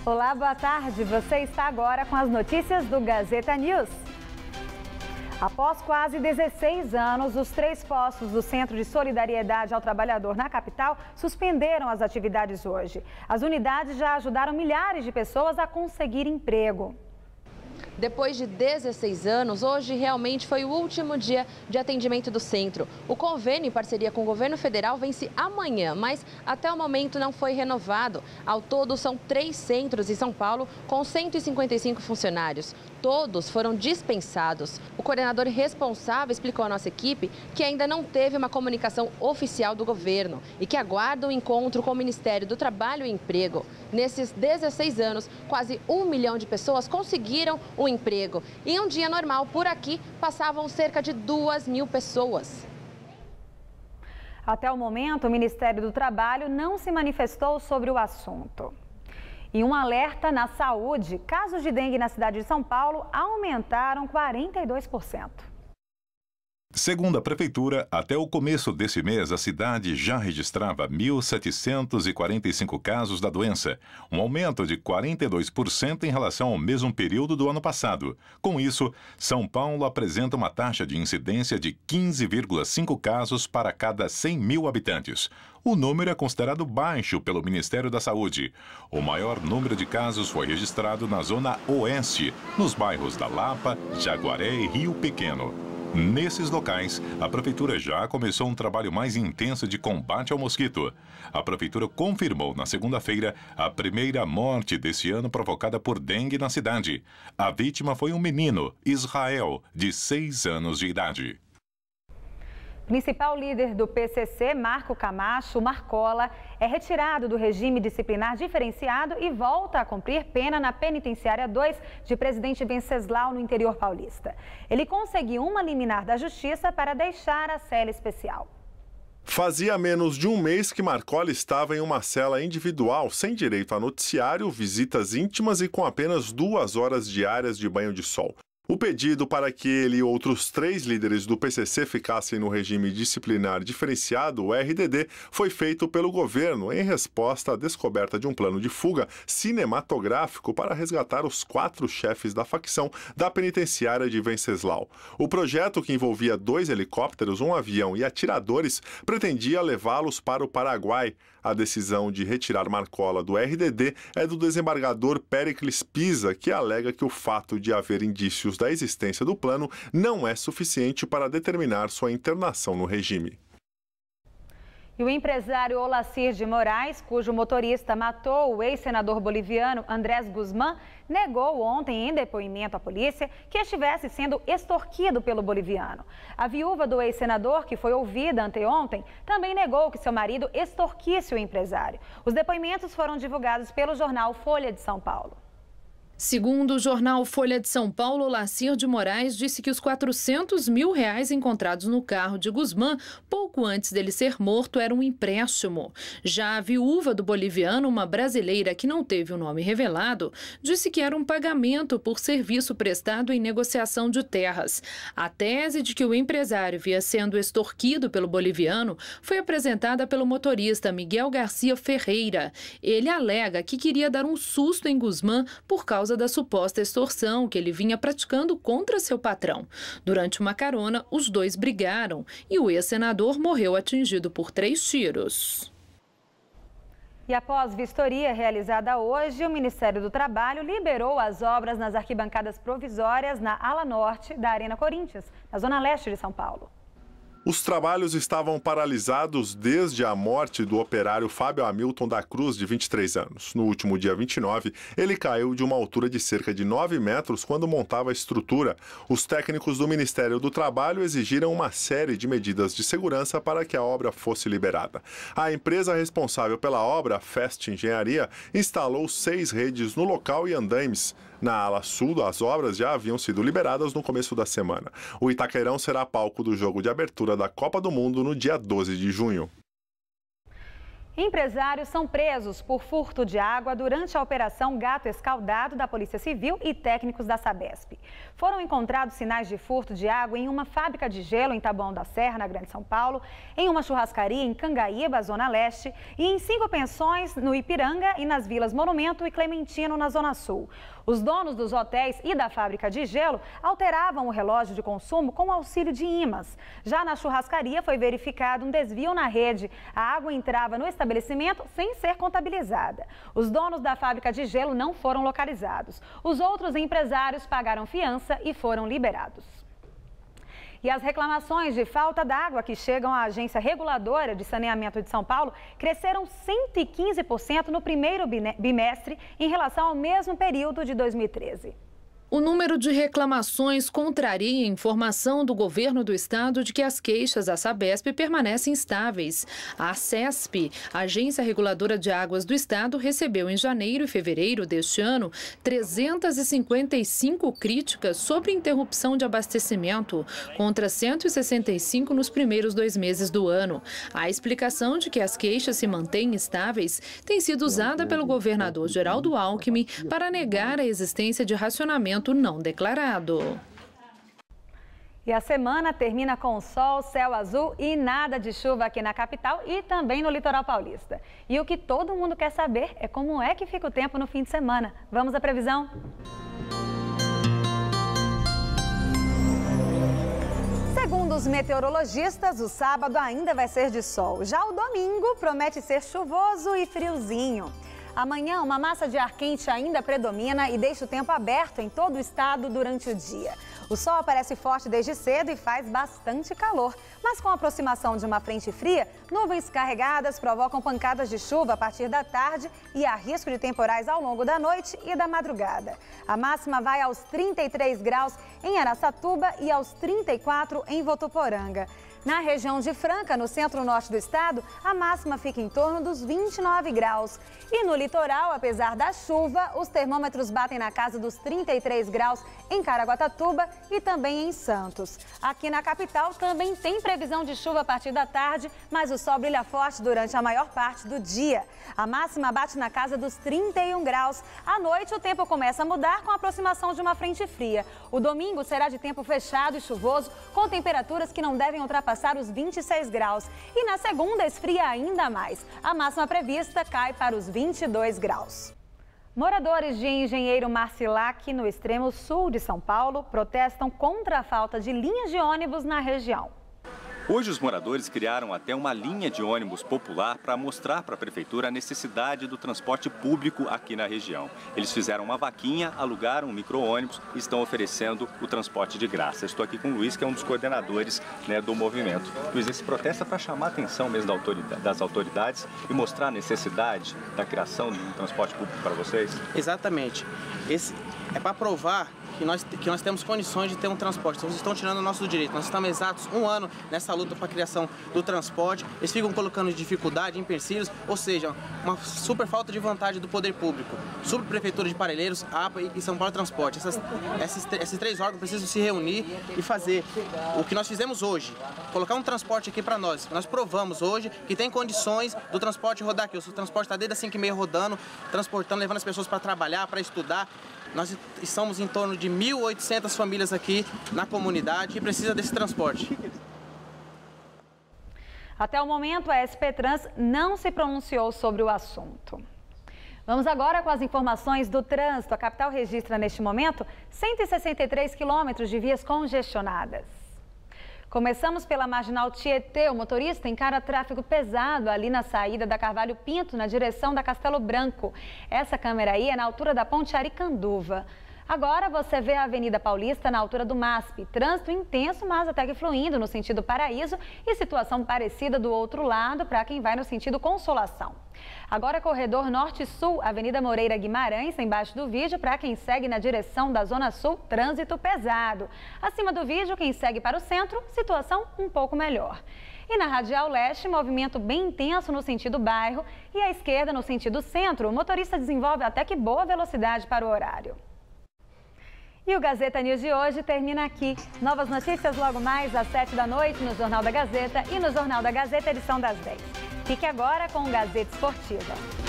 Olá, boa tarde. Você está agora com as notícias do Gazeta News. Após quase 16 anos, os 3 postos do Centro de Solidariedade ao Trabalhador na capital suspenderam as atividades hoje. As unidades já ajudaram milhares de pessoas a conseguir emprego. Depois de 16 anos, hoje realmente foi o último dia de atendimento do centro. O convênio, em parceria com o governo federal, vence amanhã, mas até o momento não foi renovado. Ao todo, são 3 centros em São Paulo com 155 funcionários. Todos foram dispensados. O coordenador responsável explicou à nossa equipe que ainda não teve uma comunicação oficial do governo e que aguarda o encontro com o Ministério do Trabalho e Emprego. Nesses 16 anos, quase 1 milhão de pessoas conseguiram um emprego. Em um dia normal, por aqui, passavam cerca de 2.000 pessoas. Até o momento, o Ministério do Trabalho não se manifestou sobre o assunto. E um alerta na saúde: casos de dengue na cidade de São Paulo aumentaram 42%. Segundo a Prefeitura, até o começo desse mês, a cidade já registrava 1.745 casos da doença, um aumento de 42% em relação ao mesmo período do ano passado. Com isso, São Paulo apresenta uma taxa de incidência de 15,5 casos para cada 100 mil habitantes. O número é considerado baixo pelo Ministério da Saúde. O maior número de casos foi registrado na zona oeste, nos bairros da Lapa, Jaguaré e Rio Pequeno. Nesses locais, a Prefeitura já começou um trabalho mais intenso de combate ao mosquito. A Prefeitura confirmou na segunda-feira a primeira morte desse ano provocada por dengue na cidade. A vítima foi um menino, Israel, de 6 anos de idade. Principal líder do PCC, Marco Camacho, Marcola, é retirado do regime disciplinar diferenciado e volta a cumprir pena na Penitenciária 2 de Presidente Venceslau, no interior paulista. Ele conseguiu uma liminar da Justiça para deixar a cela especial. Fazia menos de um mês que Marcola estava em uma cela individual, sem direito a noticiário, visitas íntimas e com apenas 2 horas diárias de banho de sol. O pedido para que ele e outros 3 líderes do PCC ficassem no regime disciplinar diferenciado, o RDD, foi feito pelo governo em resposta à descoberta de um plano de fuga cinematográfico para resgatar os 4 chefes da facção da penitenciária de Venceslau. O projeto, que envolvia 2 helicópteros, um avião e atiradores, pretendia levá-los para o Paraguai. A decisão de retirar Marcola do RDD é do desembargador Péricles Pisa, que alega que o fato de haver indícios da existência do plano não é suficiente para determinar sua internação no regime. E o empresário Olacir de Moraes, cujo motorista matou o ex-senador boliviano Andrés Guzmán, negou ontem em depoimento à polícia que estivesse sendo extorquido pelo boliviano. A viúva do ex-senador, que foi ouvida anteontem, também negou que seu marido extorquisse o empresário. Os depoimentos foram divulgados pelo jornal Folha de São Paulo. Segundo o jornal Folha de São Paulo, Olacir de Moraes disse que os R$400 mil encontrados no carro de Guzmán, pouco antes dele ser morto, era um empréstimo. Já a viúva do boliviano, uma brasileira que não teve o nome revelado, disse que era um pagamento por serviço prestado em negociação de terras. A tese de que o empresário via sendo extorquido pelo boliviano foi apresentada pelo motorista Miguel Garcia Ferreira. Ele alega que queria dar um susto em Guzmán por causa da suposta extorsão que ele vinha praticando contra seu patrão. Durante uma carona, os dois brigaram e o ex-senador morreu atingido por 3 tiros. E após vistoria realizada hoje, o Ministério do Trabalho liberou as obras nas arquibancadas provisórias na ala norte da Arena Corinthians, na zona leste de São Paulo. Os trabalhos estavam paralisados desde a morte do operário Fábio Hamilton da Cruz, de 23 anos. No último dia 29, ele caiu de uma altura de cerca de 9 metros quando montava a estrutura. Os técnicos do Ministério do Trabalho exigiram uma série de medidas de segurança para que a obra fosse liberada. A empresa responsável pela obra, Fest Engenharia, instalou 6 redes no local e andaimes. Na ala sul, as obras já haviam sido liberadas no começo da semana. O Itaquerão será palco do jogo de abertura da Copa do Mundo no dia 12 de junho. Empresários são presos por furto de água durante a Operação Gato Escaldado da Polícia Civil e técnicos da Sabesp. Foram encontrados sinais de furto de água em uma fábrica de gelo em Taboão da Serra, na Grande São Paulo, em uma churrascaria em Cangaíba, Zona Leste, e em 5 pensões no Ipiranga e nas vilas Monumento e Clementino, na Zona Sul. Os donos dos hotéis e da fábrica de gelo alteravam o relógio de consumo com auxílio de ímãs. Já na churrascaria foi verificado um desvio na rede. A água entrava no estabelecimento sem ser contabilizada. Os donos da fábrica de gelo não foram localizados. Os outros empresários pagaram fiança e foram liberados. E as reclamações de falta d'água que chegam à Agência Reguladora de Saneamento de São Paulo cresceram 115% no primeiro bimestre em relação ao mesmo período de 2013. O número de reclamações contraria a informação do governo do estado de que as queixas à Sabesp permanecem estáveis. A CESP, a Agência Reguladora de Águas do Estado, recebeu em janeiro e fevereiro deste ano 355 críticas sobre interrupção de abastecimento, contra 165 nos primeiros 2 meses do ano. A explicação de que as queixas se mantêm estáveis tem sido usada pelo governador Geraldo Alckmin para negar a existência de racionamento não declarado. E a semana termina com sol, céu azul e nada de chuva aqui na capital e também no litoral paulista. E o que todo mundo quer saber é como é que fica o tempo no fim de semana. Vamos à previsão? Segundo os meteorologistas, o sábado ainda vai ser de sol. Já o domingo promete ser chuvoso e friozinho. Amanhã, uma massa de ar quente ainda predomina e deixa o tempo aberto em todo o estado durante o dia. O sol aparece forte desde cedo e faz bastante calor. Mas com a aproximação de uma frente fria, nuvens carregadas provocam pancadas de chuva a partir da tarde e há risco de temporais ao longo da noite e da madrugada. A máxima vai aos 33 graus em Araçatuba e aos 34 em Votuporanga. Na região de Franca, no centro-norte do estado, a máxima fica em torno dos 29 graus. E no litoral, apesar da chuva, os termômetros batem na casa dos 33 graus em Caraguatatuba e também em Santos. Aqui na capital também tem previsão de chuva a partir da tarde, mas o sol brilha forte durante a maior parte do dia. A máxima bate na casa dos 31 graus. À noite, o tempo começa a mudar com a aproximação de uma frente fria. O domingo será de tempo fechado e chuvoso, com temperaturas que não devem ultrapassar os 26 graus. E na segunda esfria ainda mais. A máxima prevista cai para os 22 graus. Moradores de Engenheiro Marcilac, no extremo sul de São Paulo, protestam contra a falta de linhas de ônibus na região. Hoje os moradores criaram até uma linha de ônibus popular para mostrar para a prefeitura a necessidade do transporte público aqui na região. Eles fizeram uma vaquinha, alugaram um micro-ônibus e estão oferecendo o transporte de graça. Estou aqui com o Luiz, que é um dos coordenadores, do movimento. Luiz, esse protesto é para chamar a atenção mesmo das autoridades e mostrar a necessidade da criação de um transporte público para vocês? Exatamente. Esse é para provar que nós temos condições de ter um transporte. Vocês estão tirando o nosso direito. Nós estamos exatos 1 ano nessa luta para a criação do transporte. Eles ficam colocando dificuldade, empecilhos, ou seja, uma super falta de vontade do poder público. Subprefeitura de Parelheiros, APA e São Paulo Transporte. Esses 3 órgãos precisam se reunir e fazer o que nós fizemos hoje. Colocar um transporte aqui para nós. Nós provamos hoje que tem condições do transporte rodar aqui. O transporte está desde as 5h30 rodando, transportando, levando as pessoas para trabalhar, para estudar. Nós estamos em torno de 1.800 famílias aqui na comunidade que precisa desse transporte. Até o momento, a SP Trans não se pronunciou sobre o assunto. Vamos agora com as informações do trânsito. A capital registra neste momento 163 quilômetros de vias congestionadas. Começamos pela Marginal Tietê. O motorista encara tráfego pesado ali na saída da Carvalho Pinto, na direção da Castelo Branco. Essa câmera aí é na altura da Ponte Aricanduva. Agora você vê a Avenida Paulista na altura do MASP. Trânsito intenso, mas até que fluindo no sentido Paraíso e situação parecida do outro lado para quem vai no sentido Consolação. Agora corredor Norte-Sul, Avenida Moreira Guimarães, embaixo do vídeo, para quem segue na direção da Zona Sul, trânsito pesado. Acima do vídeo, quem segue para o centro, situação um pouco melhor. E na Radial Leste, movimento bem intenso no sentido bairro e à esquerda no sentido centro, o motorista desenvolve até que boa velocidade para o horário. E o Gazeta News de hoje termina aqui. Novas notícias logo mais às 7 da noite no Jornal da Gazeta e no Jornal da Gazeta, edição das 10. Fique agora com o Gazeta Esportiva.